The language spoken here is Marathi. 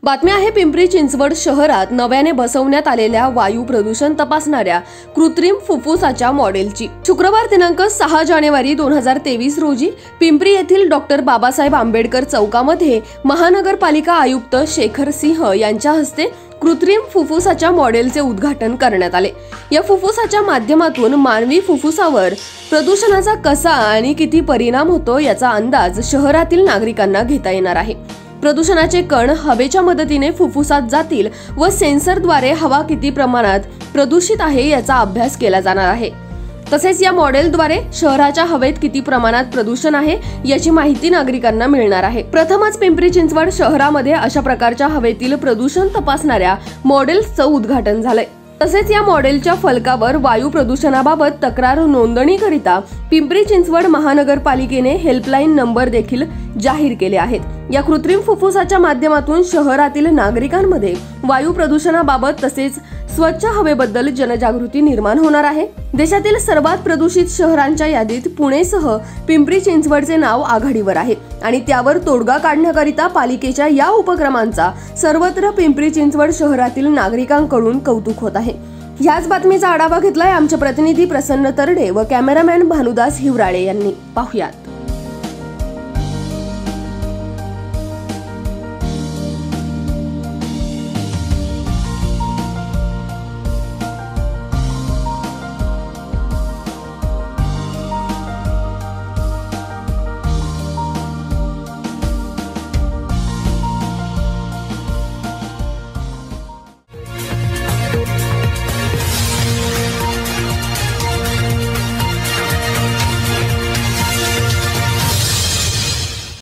बातमी आहे पिंपरी चिंचवड शहरात नव्याने बसवण्यात आलेल्या वायू प्रदूषण तपासणाऱ्या कृत्रिम फुफ्फुसाच्या मॉडेलची। शुक्रवार दिनांक 6 जानेवारी 2023 रोजी पिंपरी येथील डॉक्टर बाबासाहेब आंबेडकर चौकामध्ये महानगरपालिका आयुक्त शेखर सिंह यांच्या हस्ते कृत्रिम फुफ्फुसाच्या मॉडेलचे उद्घाटन करण्यात आले। या फुफ्फुसाच्या माध्यमातून मानवी फुफ्फुसावर प्रदूषणाचा कसा आणि किती परिणाम होतो याचा अंदाज शहरातील नागरिकांना घेता येणार आहे। प्रदूषणाचे कण हवेच्या मदतीने फुफ्फुसात जातील व सेन्सरद्वारे हवा किती प्रमाणात प्रदूषित आहे याचा अभ्यास केला जाणार आहे। तसेच या मॉडेलद्वारे शहराच्या हवेत किती प्रमाणात प्रदूषण आहे याची माहिती नागरिकांना मिळणार आहे। प्रथमच पिंपरी चिंचवड शहरामध्ये अशा प्रकारच्या हवेतील प्रदूषण तपासणाऱ्या मॉडेल्सचं उद्घाटन झालंय। तसेच या मॉडेलच्या फलकावर वायू प्रदूषणाबाबत तक्रार नोंदणीकरिता पिंपरी चिंचवड महानगरपालिकेने हेल्पलाईन नंबर देखील जाहीर केले आहेत। या कृत्रिम फुफ्फुसाच्या माध्यमातून शहरातील नागरिकांमध्ये वायू प्रदूषणाबाबत तसेच स्वच्छ हवेबद्दल जनजागृती निर्माण होणार आहे। देशातील सर्वात प्रदूषित शहरांच्या यादीत पुणेसह पिंपरी चिंचवडचे नाव आघाडीवर आहे आणि त्यावर तोडगा काढण्याकरिता पालिकेच्या या उपक्रमांचा सर्वत्र पिंपरी चिंचवड शहरातील नागरिकांकडून कौतुक होत आहे। याच बातमीचा आढावा घेतलाय आमचे प्रतिनिधी प्रसन्न तरडे व कॅमेरामॅन भानुदास हिवराळे यांनी। पाहुयात।